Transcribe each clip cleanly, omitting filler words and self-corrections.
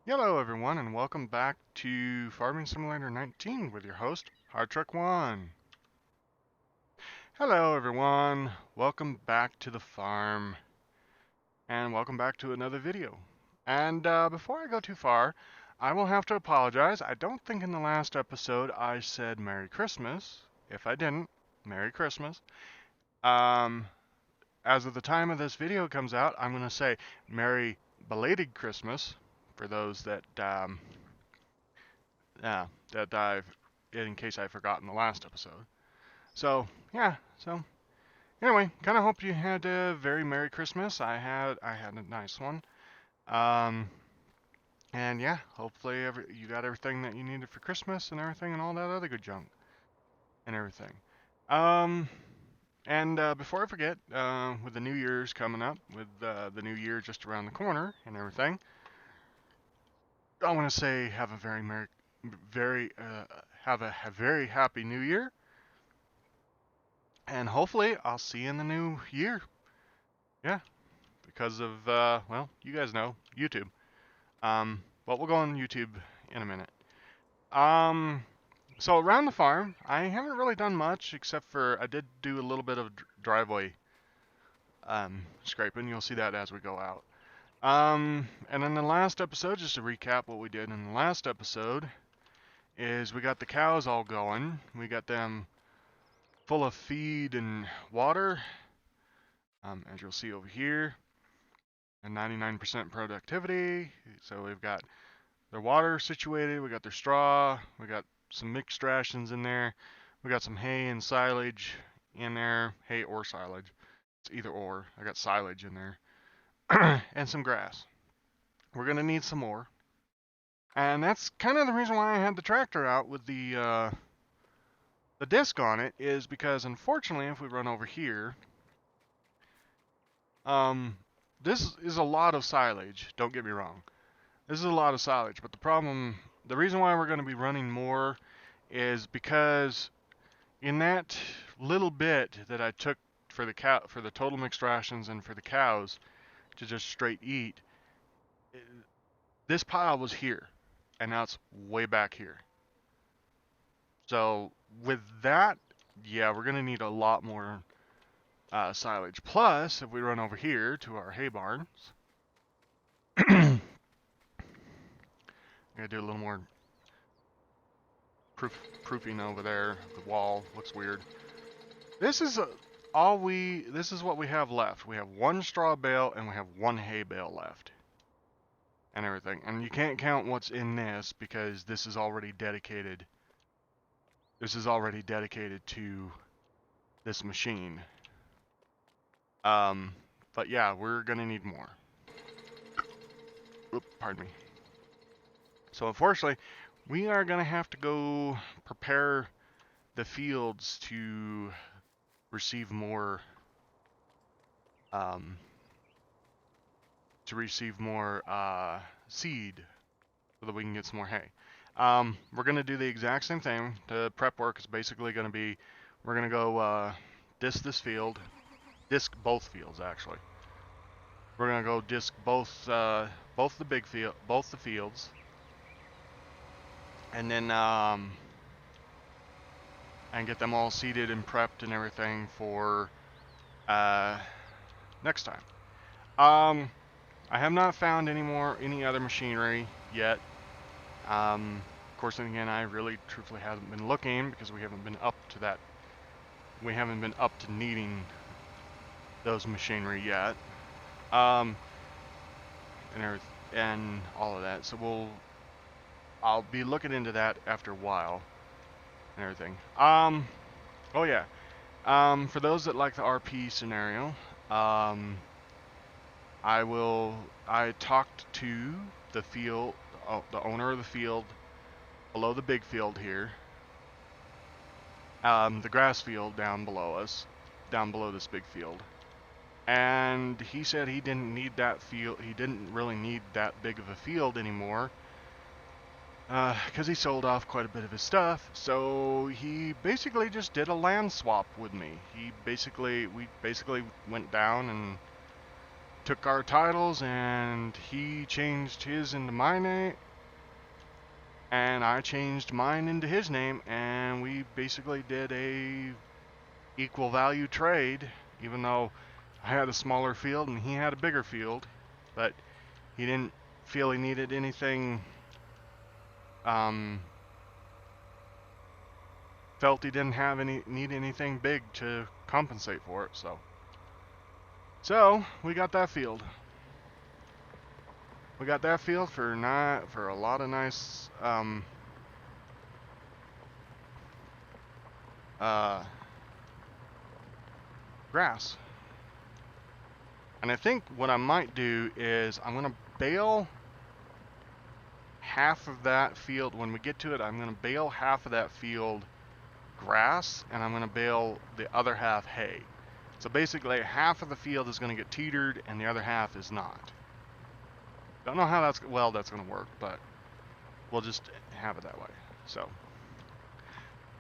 Hello everyone and welcome back to Farming Simulator 19 with your host, Ht1. Hello everyone, welcome back to the farm and welcome back to another video. And before I go too far, I will have to apologize. I don't think in the last episode I said Merry Christmas. If I didn't, Merry Christmas. Um, as of the time of this video comes out, I'm going to say Merry Belated Christmas for those that I've, in case I forgot in the last episode. So, yeah, so anyway, kind of hope you had a very Merry Christmas. I had a nice one. Um, and yeah, hopefully you got everything that you needed for Christmas and everything and all that other good junk and everything. Um, and before I forget, with the New Year's coming up, with the New Year just around the corner and everything, I want to say have a very happy New Year. And hopefully I'll see you in the new year. Yeah, because of, well, you guys know, YouTube. But we'll go on YouTube in a minute. Um, so around the farm, I haven't really done much except for I did do a little bit of driveway scraping. You'll see that as we go out. And in the last episode, just to recap what we did in the last episode, is we got the cows all going. We got them full of feed and water. As you'll see over here, and 99% productivity. So we've got their water situated, we got their straw, we got some mixed rations in there, we got some hay and silage in there, hay or silage. It's either or. I got silage in there, and some grass. We're gonna need some more, and that's kind of the reason why I had the tractor out with the disc on it, is because unfortunately, if we run over here, um, this is a lot of silage. Don't get me wrong. This is a lot of silage, but the reason why we're going to be running more is because in that little bit that I took for the total mixed rations and for the cows to just straight eat, this pile was here, and now it's way back here. So with that, yeah, we're going to need a lot more silage. Plus, if we run over here to our hay barns, I'm going to do a little more proofing over there. The wall looks weird. This is this is what we have left. We have one straw bale and we have one hay bale left. And everything. And you can't count what's in this because this is already dedicated. This is already dedicated to this machine. But yeah, we're gonna need more. Oop, pardon me. So unfortunately, we are gonna have to go prepare the fields to receive more seed so that we can get some more hay. We're going to do the exact same thing. The prep work is basically going to be, we're going to go disc this field, disc both fields actually. We're going to go disc both the fields, and then and get them all seeded and prepped and everything for next time. I have not found any other machinery yet. Of course, then again, I really truthfully haven't been looking because we haven't been up to that. We haven't been up to needing those machinery yet. And all of that. So I'll be looking into that after a while and everything. Oh yeah. For those that like the RP scenario, I talked to the the owner of the field below the big field here, the grass field down below us, down below this big field, and he said he didn't need that field. He didn't really need that big of a field anymore, because he sold off quite a bit of his stuff. So he basically just did a land swap with me. We basically went down and took our titles, and he changed his into my name, and I changed mine into his name, and we basically did a equal value trade, even though I had a smaller field and he had a bigger field, but he didn't feel he needed anything, felt he didn't have need anything big to compensate for it, so we got that field. We got that field for a lot of nice grass. And I think what I might do is I'm gonna bale half of that field. When we get to it, I'm gonna bale half of that field grass, and I'm gonna bale the other half hay. So basically half of the field is gonna get teetered and the other half is not. Don't know how that's gonna work, but we'll just have it that way. So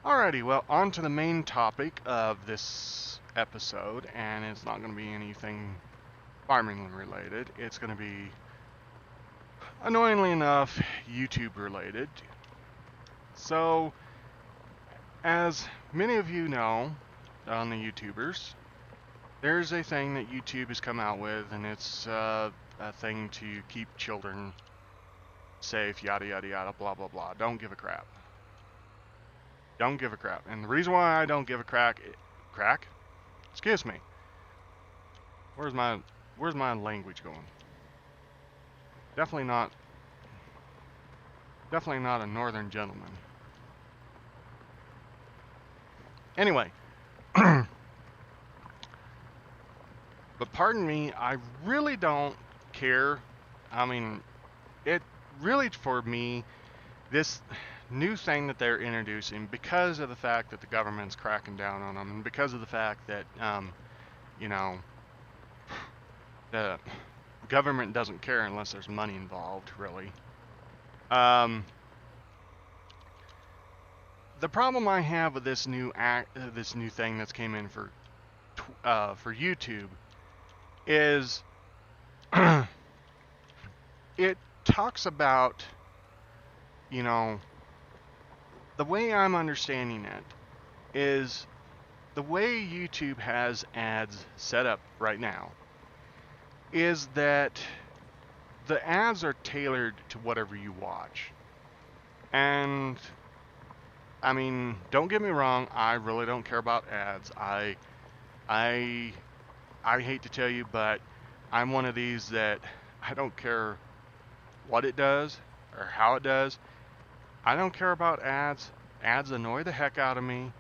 alrighty, well, on to the main topic of this episode, and it's not gonna be anything farming related. It's gonna be, annoyingly enough, YouTube related. So, as many of you know, on the YouTubers, there's a thing that YouTube has come out with, and it's a thing to keep children safe, yada yada yada, blah blah blah. Don't give a crap. Don't give a crap. And the reason why I don't give a crack? Excuse me. Where's my language going? Definitely not a northern gentleman. Anyway, but pardon me, I really don't care. I mean, it really, for me, this new thing that they're introducing, because of the fact that the government's cracking down on them, and because of the fact that, you know, the government doesn't care unless there's money involved, really. The problem I have with this new thing that's came in for YouTube is it talks about, you know, the way I'm understanding it is the way YouTube has ads set up right now is that the ads are tailored to whatever you watch. And I mean, don't get me wrong, I really don't care about ads. I hate to tell you, but I'm one of these that I don't care what it does or how it does. I don't care about ads. Ads annoy the heck out of me,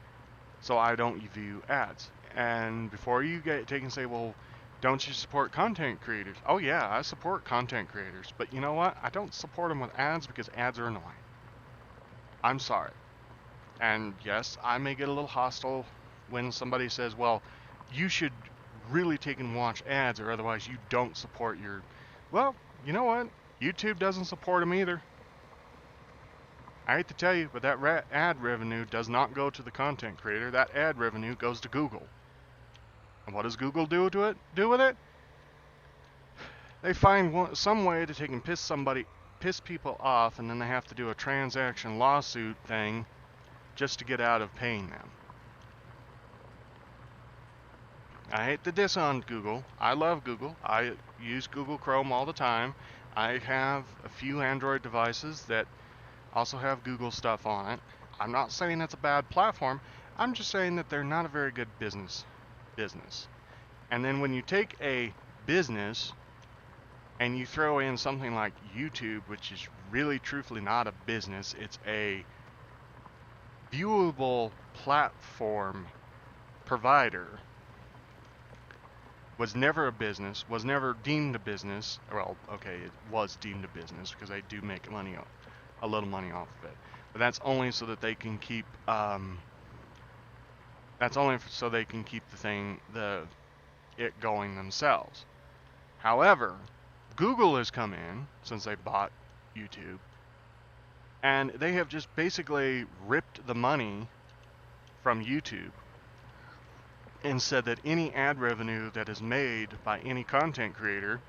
so I don't view ads. And before you take and say, well, don't you support content creators? Oh yeah, I support content creators, but you know what? I don't support them with ads because ads are annoying. I'm sorry. And yes, I may get a little hostile when somebody says, well, you should really take and watch ads or otherwise you don't support your... Well, you know what? YouTube doesn't support them either. I hate to tell you, but that ad revenue does not go to the content creator. That ad revenue goes to Google. And what does Google do with it? They find some way to take and piss people off, and then they have to do a transaction lawsuit thing just to get out of paying them. I hate to diss on Google. I love Google. I use Google Chrome all the time. I have a few Android devices that also have Google stuff on it. I'm not saying it's a bad platform. I'm just saying that they're not a very good business. And then when you take a business and you throw in something like YouTube, which is really truthfully not a business, it's a viewable platform provider, was never a business, was never deemed a business. Well, okay, it was deemed a business because they do make money, a little money off of it. But that's only so that they can keep, it going themselves. However, Google has come in since they bought YouTube, and they have just basically ripped the money from YouTube and said that any ad revenue that is made by any content creator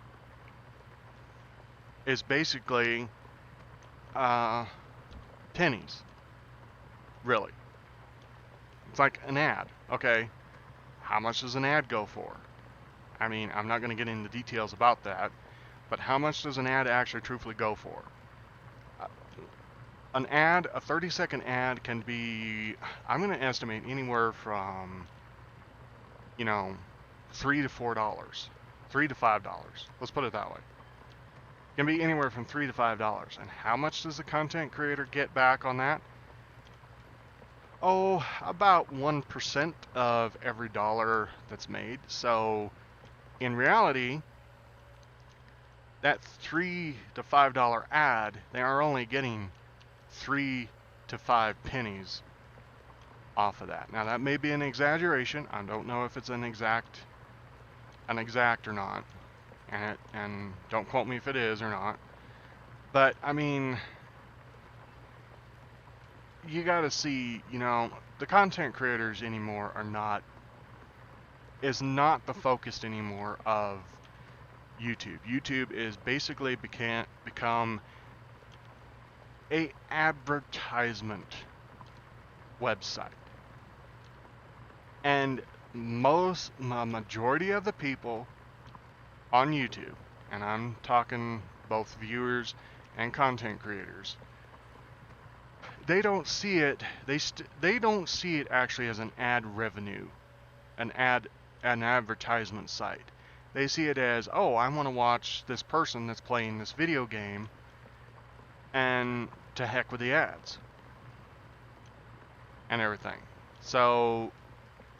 is basically pennies. Really. It's like an ad. Okay, how much does an ad go for? I mean, I'm not going to get into details about that, but how much does an ad actually truthfully go for? An ad, a 30-second ad can be, I'm going to estimate anywhere from, $3 to $4, $3 to $5. Let's put it that way. It can be anywhere from $3 to $5. And how much does the content creator get back on that? Oh, about 1% of every dollar that's made. So, in reality, that $3 to $5 ad, they are only getting 3 to 5 pennies off of that. Now, that may be an exaggeration. I don't know if it's an exact or not. And don't quote me if it is or not. But, I mean, you gotta see, the content creators anymore is not the focus anymore of YouTube. YouTube is basically become a advertisement website. And majority of the people on YouTube, and I'm talking both viewers and content creators, they don't see it. They don't see it actually as an ad revenue, an advertisement site. They see it as, oh, I want to watch this person that's playing this video game, and to heck with the ads and everything. So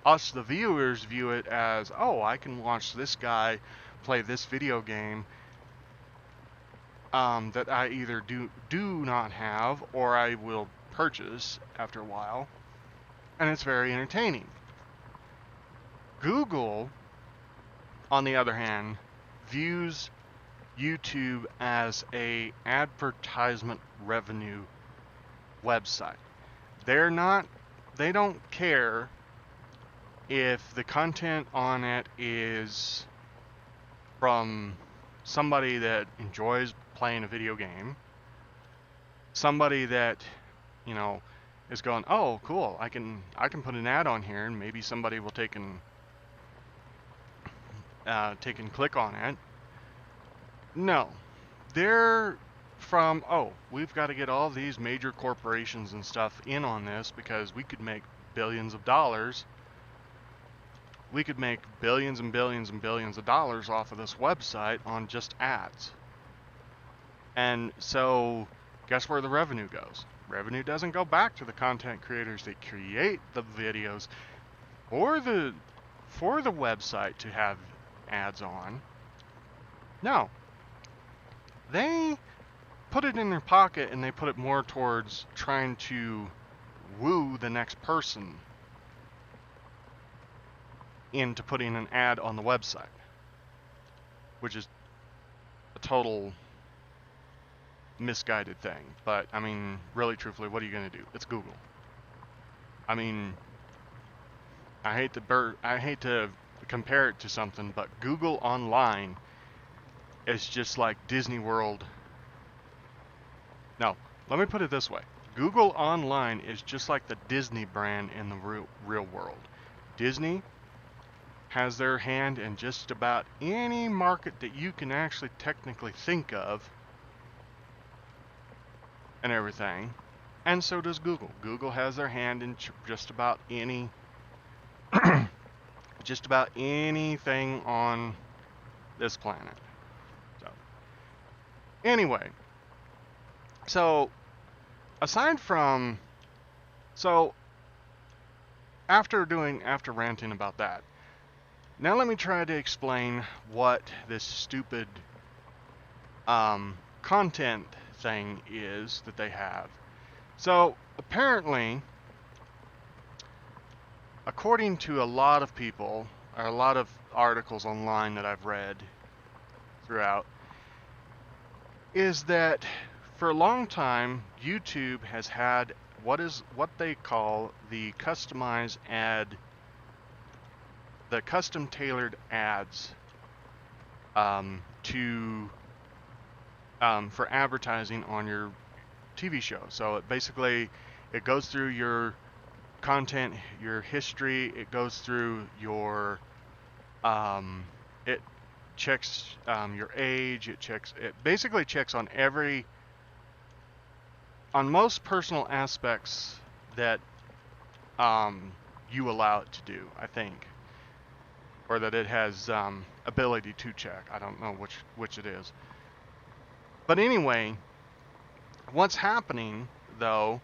us, the viewers, view it as, oh, I can watch this guy play this video game that I either do not have or I will purchase after a while, and it's very entertaining. Google, on the other hand, views YouTube as a advertisement revenue website. They don't care if the content on it is from somebody that enjoys playing a video game, somebody that, is going, oh, cool, I can put an ad on here, and maybe somebody will take and click on it. No, they're from, oh, we've got to get all these major corporations and stuff in on this because we could make billions of dollars. We could make billions and billions and billions of dollars off of this website on just ads. And so, guess where the revenue goes? Revenue doesn't go back to the content creators that create the videos for the website to have ads on. No. They put it in their pocket and they put it more towards trying to woo the next person into putting an ad on the website, which is a total misguided thing. But I mean, really, truthfully, what are you going to do? It's Google. I mean, I hate to compare it to something, but Google Online is just like Disney World. No, let me put it this way. Google Online is just like the Disney brand in the real world. Disney has their hand in just about any market that you can actually technically think of and everything. And so does Google. Google has their hand in just about any just about anything on this planet. So anyway, so aside from after ranting about that, now let me try to explain what this stupid content thing is that they have. So apparently, according to a lot of people, or a lot of articles online that I've read throughout, is that for a long time YouTube has had what they call the customized ad the custom tailored ads to for advertising on your TV show. So it goes through your content, your history. It goes through your it checks your age. It basically checks on most personal aspects that you allow it to do, I think, or that it has ability to check. I don't know which it is. But anyway, what's happening though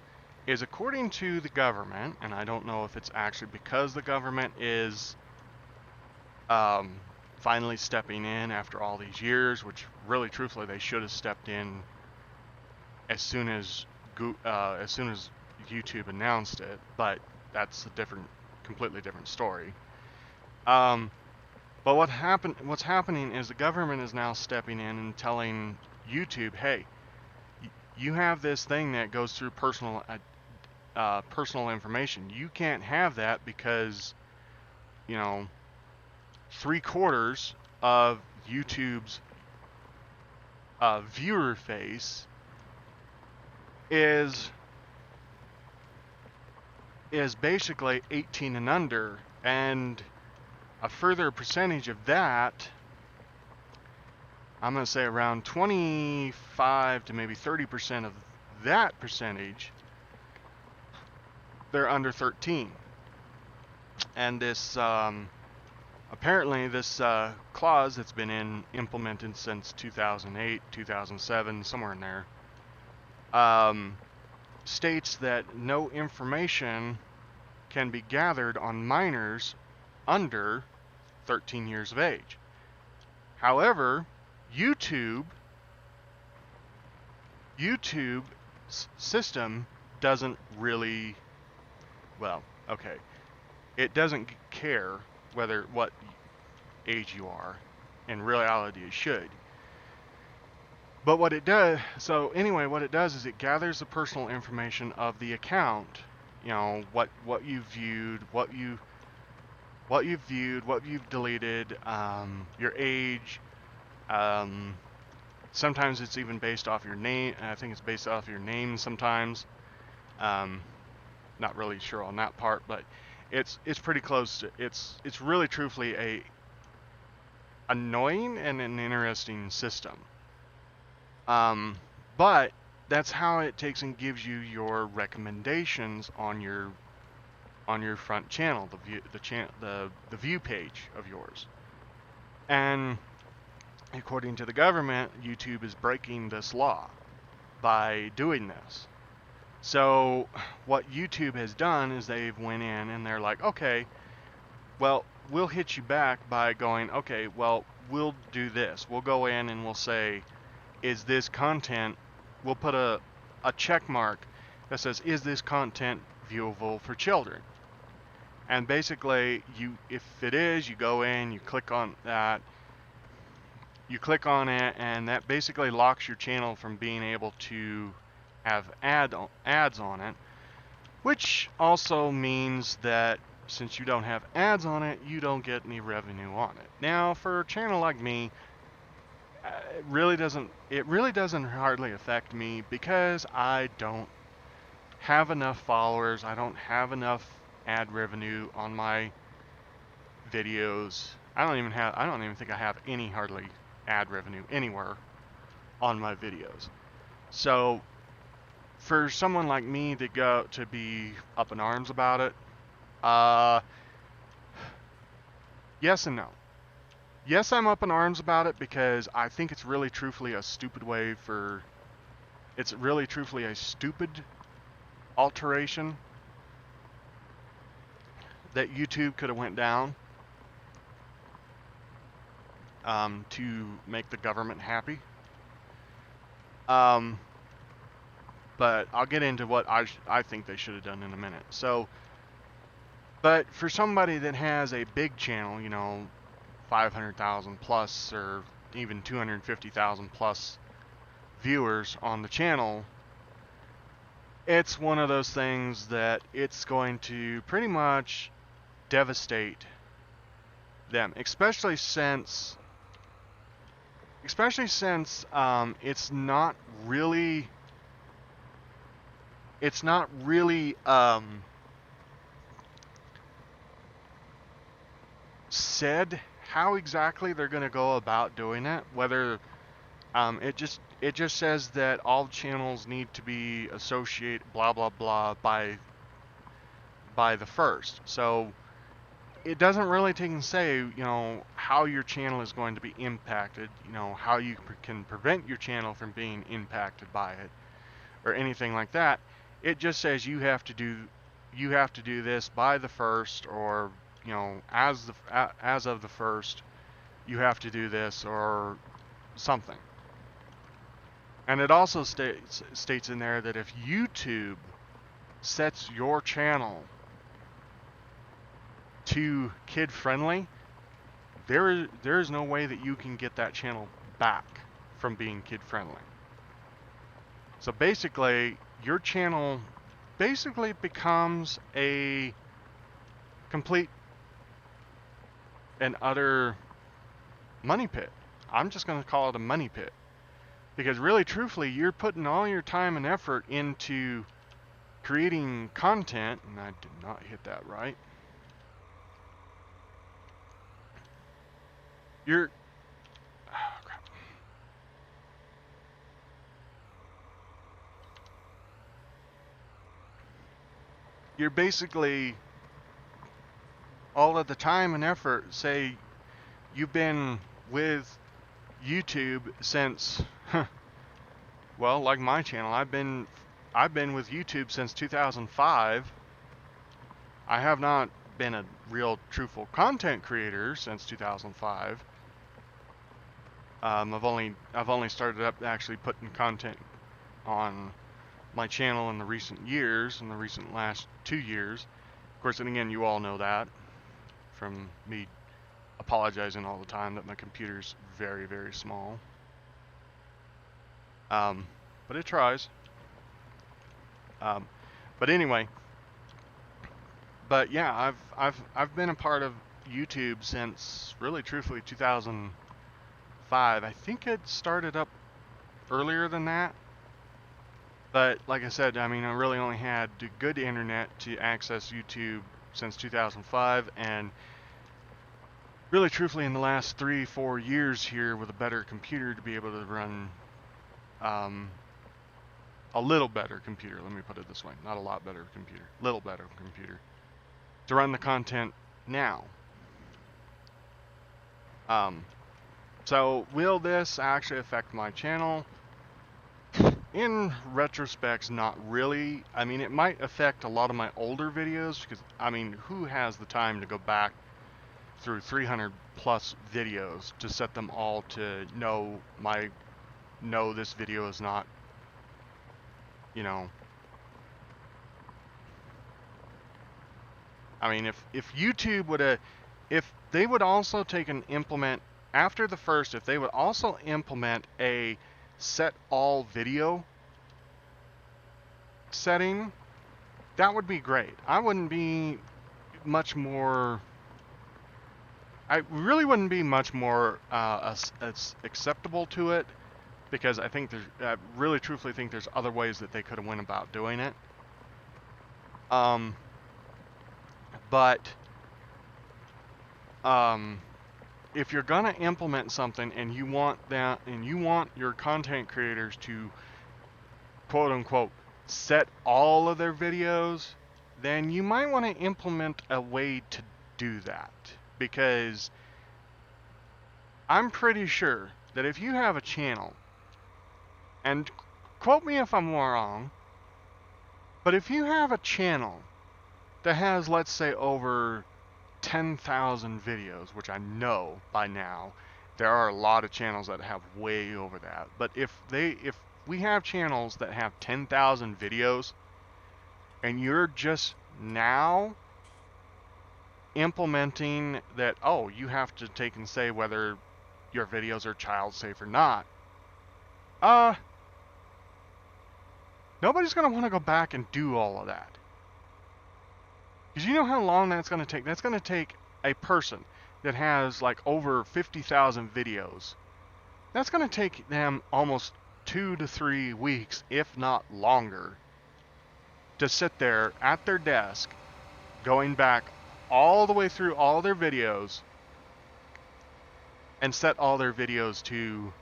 is, according to the government, and I don't know if it's actually because the government is finally stepping in after all these years, which really truthfully they should have stepped in as soon as YouTube announced it, but that's a completely different story. But what's happening is the government is now stepping in and telling YouTube, hey, you have this thing that goes through personal information. You can't have that because, 3/4 of YouTube's viewer face is basically 18 and under, and a further percentage of that, I'm going to say around 25 to maybe 30% of that percentage, they're under 13. And this apparently this clause that's been implemented since 2008, 2007, somewhere in there, states that no information can be gathered on minors under 13 years of age. However, YouTube's system doesn't really, it doesn't care what age you are. In reality, it should. But what it does is it gathers the personal information of the account. What you've viewed, what you've deleted, your age. Sometimes it's even based off your name. I think it's based off your name sometimes. Not really sure on that part, but it's pretty close to, it's really truthfully a annoying and an interesting system. But that's how it takes and gives you your recommendations on your front channel, the view page of yours. And according to the government, YouTube is breaking this law by doing this. So what YouTube has done is they've went in and they're like, okay, well, we'll hit you back by going, okay, well, we'll do this. We'll go in and we'll say, is this content, we'll put a check mark that says, is this content viewable for children? And basically, if it is, you go in, you click on that, you click on it, and that basically locks your channel from being able to have ads on it, which also means that since you don't have ads on it, you don't get any revenue on it. Now, for a channel like me, it really doesn't hardly affect me because I don't have enough followers. I don't have enough ad revenue on my videos. I don't even think I have any hardly ad revenue anywhere on my videos. So for someone like me to be up in arms about it, yes and no. Yes, I'm up in arms about it because I think it's really truthfully a stupid alteration that YouTube could have went down to make the government happy. But I'll get into what I think they should have done in a minute. So, but for somebody that has a big channel, 500,000 plus or even 250,000 plus viewers on the channel, it's one of those things that it's going to pretty much devastate them, especially since it's not really said how exactly they're going to go about doing it. Whether it just says that all channels need to be associated blah blah blah by the first. So it doesn't really take and say, you know, how your channel is going to be impacted, you know, how you can prevent your channel from being impacted by it or anything like that. It just says you have to do this by the first, or, you know, as of the first, you have to do this or something. And it also states in there that if YouTube sets your channel to kid friendly, there is no way that you can get that channel back from being kid friendly. So basically, your channel basically becomes a complete and utter money pit. I'm just going to call it a money pit, because really truthfully, you're putting all your time and effort into creating content, and I did not hit that right. Oh, crap. You're basically, all of the time and effort, say you've been with YouTube since, well, like my channel, I've been with YouTube since 2005. I have not been a real truthful content creator since 2005. I've only started up actually putting content on my channel in the recent years, in the recent last 2 years. Of course, and again, you all know that from me apologizing all the time that my computer's very, very small. But it tries. But anyway, but yeah, I've been a part of YouTube since, really truthfully, 2005. I think it started up earlier than that. But like I said, I mean, I really only had good internet to access YouTube since 2005, and really truthfully in the last 3-4 years here with a better computer to be able to run a little better computer, let me put it this way, not a lot better computer, little better computer, to run the content now. So will this actually affect my channel? In retrospect, not really. I mean, it might affect a lot of my older videos, because, I mean, who has the time to go back through 300 plus videos to set them all to know this video is not, you know. I mean, if YouTube would if they would also take and implement, after the first, if they would also implement a set all video setting, that would be great. I really wouldn't be much more acceptable to it, because I think I really truthfully think there's other ways that they could have went about doing it. But if you're gonna implement something and you want your content creators to quote unquote set all of their videos, then you might want to implement a way to do that, because I'm pretty sure that if you have a channel, and quote me if I'm wrong, but if you have a channel that has, let's say, over 10,000 videos, which I know by now there are a lot of channels that have way over that, but if we have channels that have 10,000 videos and you're just now implementing that, oh, you have to take and say whether your videos are child safe or not, nobody's going to want to go back and do all of that. Because you know how long that's going to take? That's going to take a person that has like over 50,000 videos. That's going to take them almost 2 to 3 weeks, if not longer, to sit there at their desk, going back all the way through all their videos and set all their videos to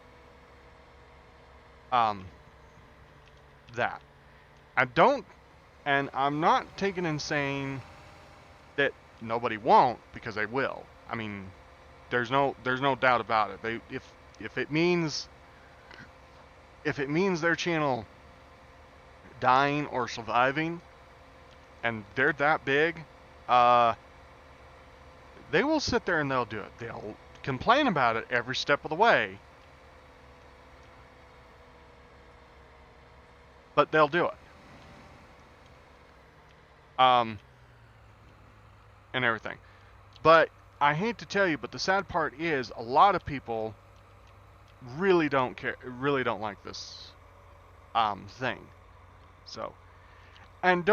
that. I'm not taking and saying that nobody won't, because they will. I mean, there's no doubt about it. If it means their channel dying or surviving, and they're that big, they will sit there and they'll do it. They'll complain about it every step of the way, but they'll do it. And everything. But I hate to tell you, but the sad part is a lot of people really don't care, really don't like this thing. So, and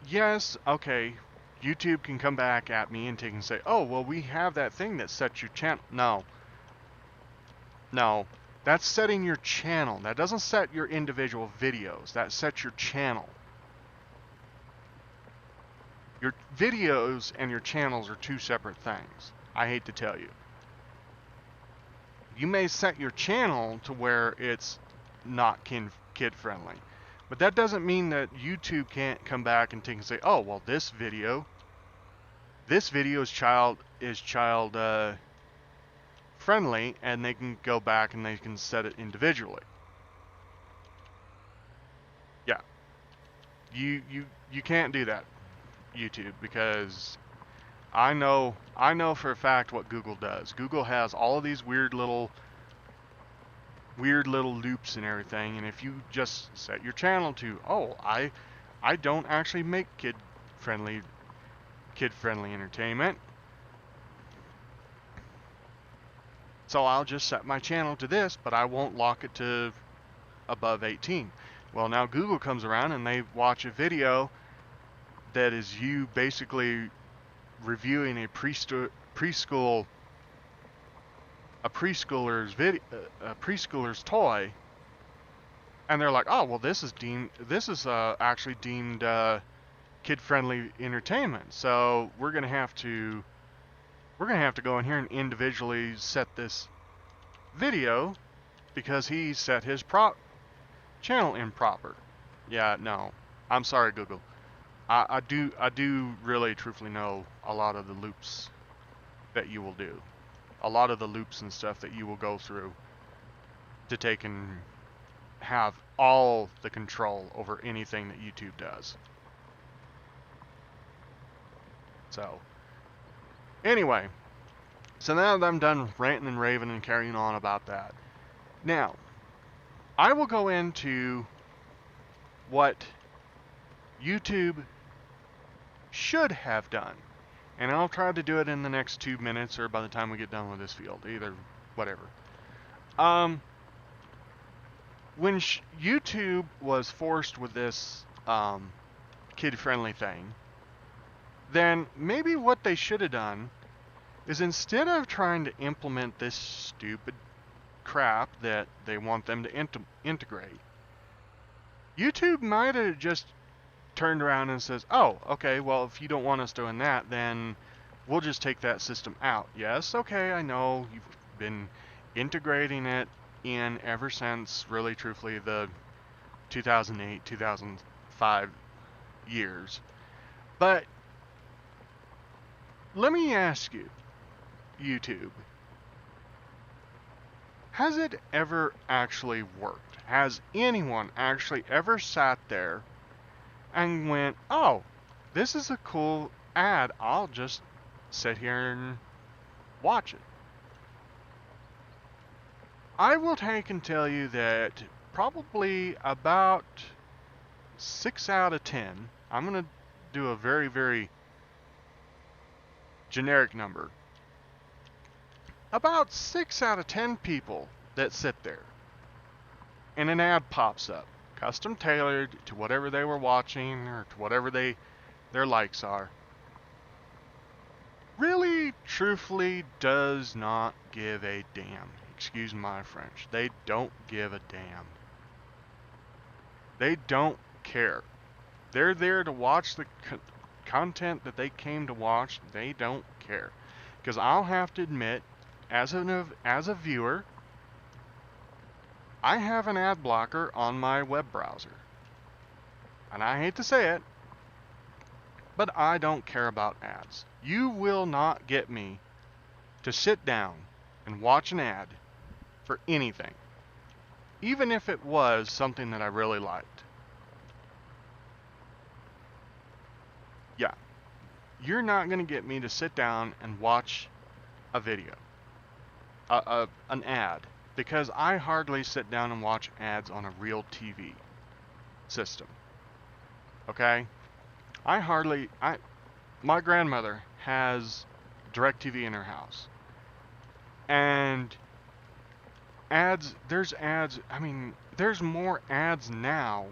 yes, okay, YouTube can come back at me and take and say, oh, well, we have that thing that sets your channel. No, that's setting your channel. That doesn't set your individual videos. That sets your channel. Your videos and your channels are two separate things. I hate to tell you. You may set your channel to where it's not kid friendly, but that doesn't mean that YouTube can't come back and take and say, oh, well, this video is child friendly, and they can go back and they can set it individually. Yeah, you can't do that, YouTube, because I know for a fact what Google does. Google has all of these weird little loops and everything, and if you just set your channel to, oh, I don't actually make kid friendly entertainment, so I'll just set my channel to this, but I won't lock it to above 18. Well, now Google comes around and they watch a video that is you basically reviewing a preschooler's toy, and they're like, oh, well, this is actually deemed kid-friendly entertainment, so we're gonna have to go in here and individually set this video because he set his channel improper. Yeah, no, I'm sorry, Google. I do really truthfully know a lot of the loops that you will do. A lot of the loops and stuff that you will go through to take and have all the control over anything that YouTube does. So, anyway, so now that I'm done ranting and raving and carrying on about that, now, I will go into what YouTube should have done. And I'll try to do it in the next 2 minutes or by the time we get done with this field. Either, whatever. When YouTube was forced with this kid-friendly thing, then maybe what they should have done is, instead of trying to implement this stupid crap that they want them to integrate, YouTube might have just turned around and says, oh, okay, well, if you don't want us doing that, then we'll just take that system out. Yes, okay, I know you've been integrating it in ever since, really, truthfully, the 2008, 2005 years. But let me ask you, YouTube, has it ever actually worked? Has anyone actually ever sat there and went, oh, this is a cool ad, I'll just sit here and watch it? I will take and tell you that probably about 6 out of 10, I'm going to do a very, very generic number, about 6 out of 10 people that sit there and an ad pops up, custom tailored to whatever they were watching or to whatever their likes are. really, truthfully, does not give a damn. Excuse my French. They don't give a damn. They don't care. They're there to watch the content that they came to watch. They don't care. Because I'll have to admit, as a viewer, I have an ad blocker on my web browser. And I hate to say it, but I don't care about ads. You will not get me to sit down and watch an ad for anything, even if it was something that I really liked. Yeah, you're not going to get me to sit down and watch a video, an ad, because I hardly sit down and watch ads on a real TV system. Okay? My grandmother has DirecTV in her house. And there's more ads now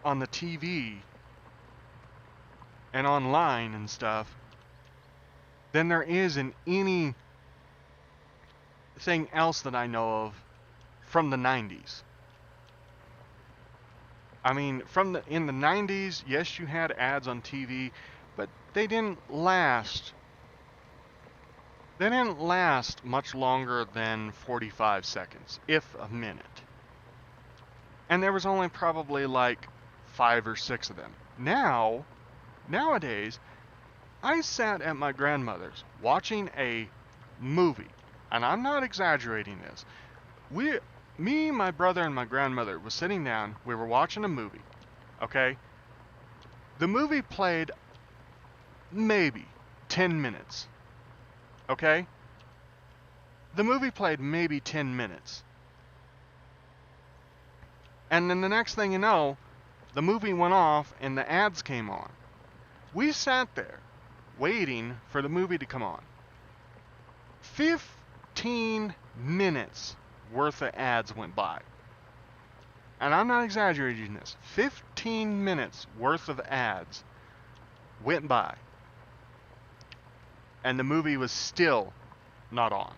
on the TV and online and stuff than there is in anything else that I know of from the 90s. I mean, in the 90s, yes, you had ads on TV, but they didn't last. They didn't last much longer than 45 seconds, if a minute. And there was only probably like 5 or 6 of them. Nowadays, I sat at my grandmother's watching a movie, and I'm not exaggerating this. Me, my brother, and my grandmother was sitting down. We were watching a movie, okay? The movie played maybe 10 minutes, okay? The movie played maybe 10 minutes. And then the next thing you know, the movie went off and the ads came on. We sat there waiting for the movie to come on. 15 minutes worth of ads went by. And I'm not exaggerating this. 15 minutes worth of ads went by. And the movie was still not on.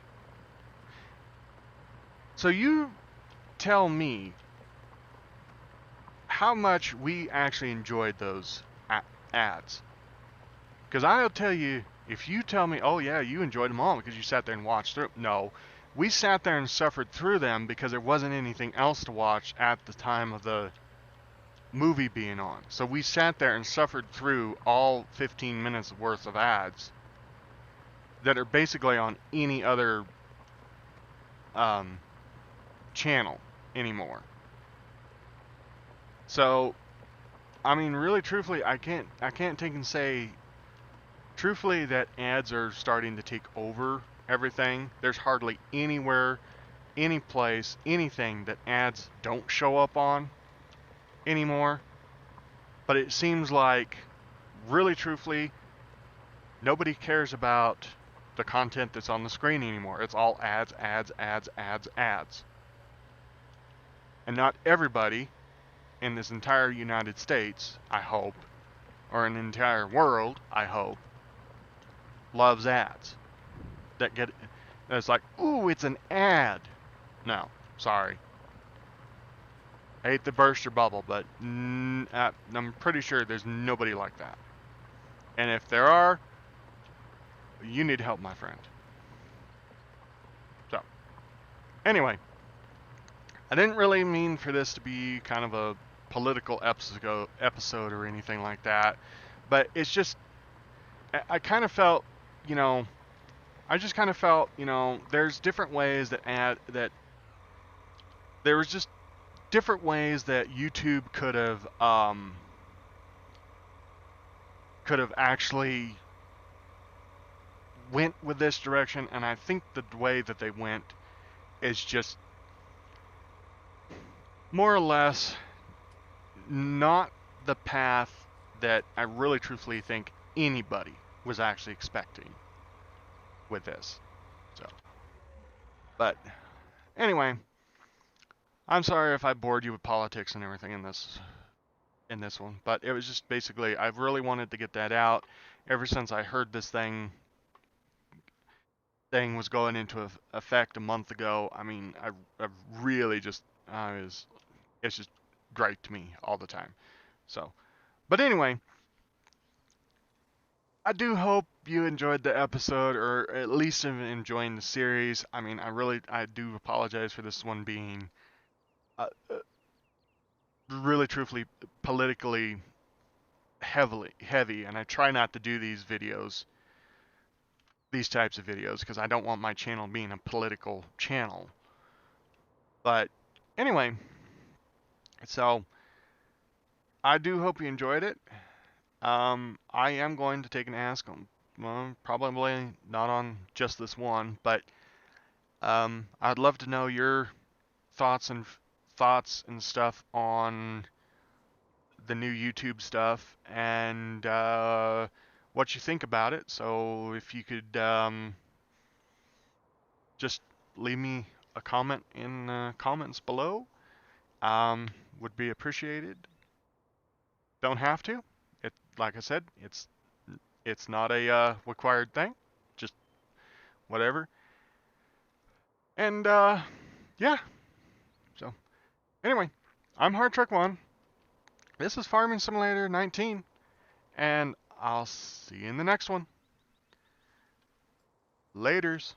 So you tell me how much we actually enjoyed those ads. Because I'll tell you, if you tell me, oh yeah, you enjoyed them all because you sat there and watched through. No, we sat there and suffered through them because there wasn't anything else to watch at the time of the movie being on. So we sat there and suffered through all 15 minutes worth of ads that are basically on any other channel anymore. So, I mean, really, truthfully, I can't take and say truthfully that ads are starting to take over everything. There's hardly anywhere, any place, anything that ads don't show up on anymore. But it seems like, really truthfully, nobody cares about the content that's on the screen anymore. It's all ads, ads, ads, ads, ads. And not everybody in this entire United States, I hope, or in the entire world, I hope, loves ads. It's like, ooh, it's an ad. No, sorry. I hate to burst your bubble, but I'm pretty sure there's nobody like that. And if there are, you need help, my friend. So, anyway, I didn't really mean for this to be kind of a political episode or anything like that, but it's just, I kind of felt, there's different ways that there was just different ways that YouTube could have actually went with this direction, and I think the way that they went is just more or less not the path that I really truthfully think anybody was actually expecting with this. So, but anyway, I'm sorry if I bored you with politics and everything in in this one, but it was just basically, I've really wanted to get that out ever since I heard this thing was going into effect a month ago. I mean, I really just, it's just great to me all the time. So, but anyway, I do hope you enjoyed the episode, or at least enjoying the series. I mean, I do apologize for this one being really, truthfully, politically heavy, and I try not to do these types of videos, because I don't want my channel being a political channel. But anyway, so I do hope you enjoyed it. I am going to take an ask on, well, probably not on just this one, but I'd love to know your thoughts and stuff on the new YouTube stuff, and what you think about it. So if you could just leave me a comment in the comments below, would be appreciated. Don't have to. Like I said, it's not a required thing. Just whatever. And yeah. So anyway, I'm Ht1. This is Farming Simulator 19, and I'll see you in the next one. Laters.